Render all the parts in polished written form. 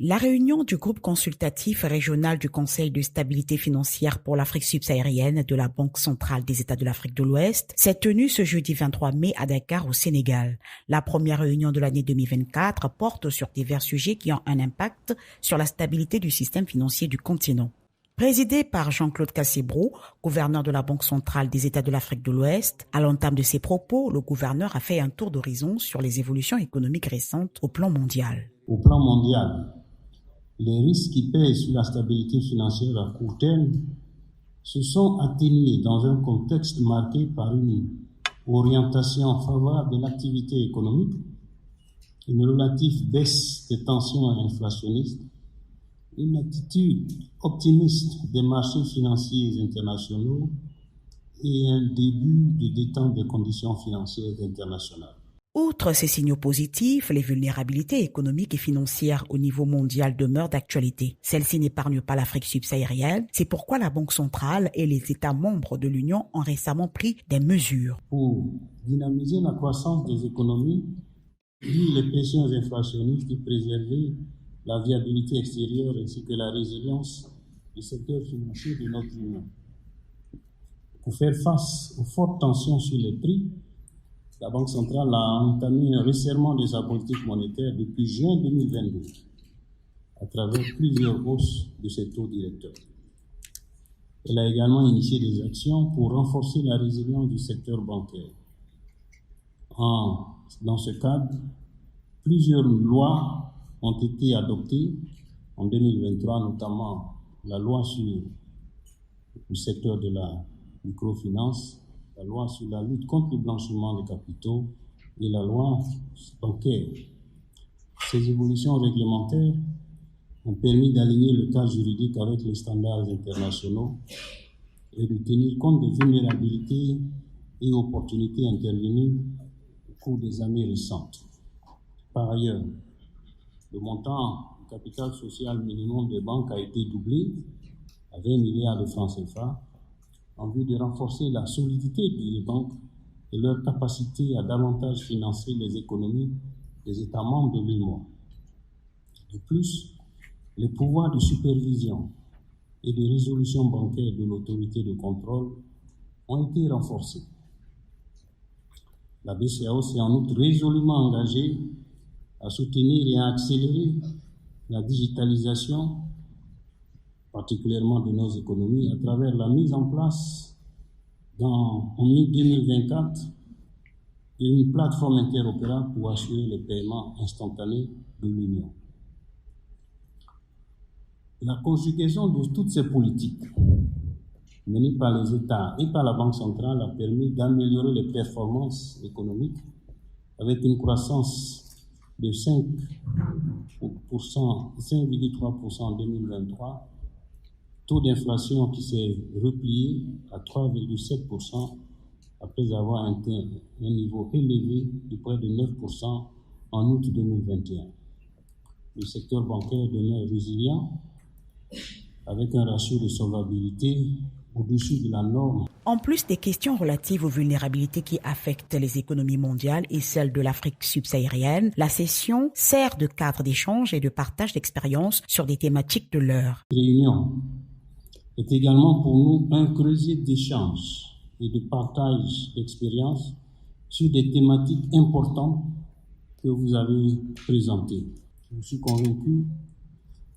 La réunion du groupe consultatif régional du Conseil de stabilité financière pour l'Afrique subsaharienne de la Banque centrale des États de l'Afrique de l'Ouest s'est tenue ce jeudi 23 mai à Dakar au Sénégal. La première réunion de l'année 2024 porte sur divers sujets qui ont un impact sur la stabilité du système financier du continent. Présidé par Jean-Claude Cassebro, gouverneur de la Banque centrale des États de l'Afrique de l'Ouest, à l'entame de ses propos, le gouverneur a fait un tour d'horizon sur les évolutions économiques récentes au plan mondial. Au plan mondial, les risques qui pèsent sur la stabilité financière à court terme se sont atténués dans un contexte marqué par une orientation favorable de l'activité économique, une relative baisse des tensions inflationnistes, une attitude optimiste des marchés financiers internationaux et un début de détente des conditions financières internationales. Outre ces signaux positifs, les vulnérabilités économiques et financières au niveau mondial demeurent d'actualité. Celles-ci n'épargnent pas l'Afrique subsaharienne. C'est pourquoi la Banque centrale et les États membres de l'Union ont récemment pris des mesures. Pour dynamiser la croissance des économies, réduire les pressions inflationnistes et préserver la viabilité extérieure ainsi que la résilience du secteur financier de notre Union. Pour faire face aux fortes tensions sur les prix, la Banque centrale a entamé un resserrement de sa politique monétaire depuis juin 2022 à travers plusieurs hausses de ses taux directeurs. Elle a également initié des actions pour renforcer la résilience du secteur bancaire. Dans ce cadre, plusieurs lois ont été adoptées en 2023, notamment la loi sur le secteur de la microfinance, la loi sur la lutte contre le blanchiment des capitaux et la loi bancaire. Ces évolutions réglementaires ont permis d'aligner le cadre juridique avec les standards internationaux et de tenir compte des vulnérabilités et opportunités intervenues au cours des années récentes. Par ailleurs, le montant du capital social minimum des banques a été doublé à 20 milliards de francs CFA en vue de renforcer la solidité des banques et leur capacité à davantage financer les économies des États membres de l'UEMOA. De plus, les pouvoirs de supervision et de résolution bancaire de l'autorité de contrôle ont été renforcés. La BCEAO s'est en outre résolument engagée à soutenir et à accélérer la digitalisation, particulièrement de nos économies, à travers la mise en place en 2024 d'une plateforme interopérable pour assurer le paiement instantané de l'Union. La conjugaison de toutes ces politiques menées par les États et par la Banque centrale a permis d'améliorer les performances économiques avec une croissance de 5,3% en 2023, taux d'inflation qui s'est replié à 3,7% après avoir atteint un niveau élevé de près de 9% en août 2021. Le secteur bancaire demeure résilient avec un ratio de solvabilité au-dessus de la norme. En plus des questions relatives aux vulnérabilités qui affectent les économies mondiales et celles de l'Afrique subsaharienne, la session sert de cadre d'échange et de partage d'expériences sur des thématiques de l'heure. La réunion est également pour nous un creuset d'échange et de partage d'expériences sur des thématiques importantes que vous avez présentées. Je suis convaincu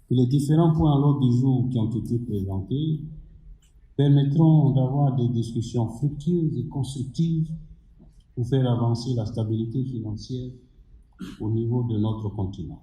que les différents points à l'ordre du jour qui ont été présentés permettront d'avoir des discussions fructueuses et constructives pour faire avancer la stabilité financière au niveau de notre continent.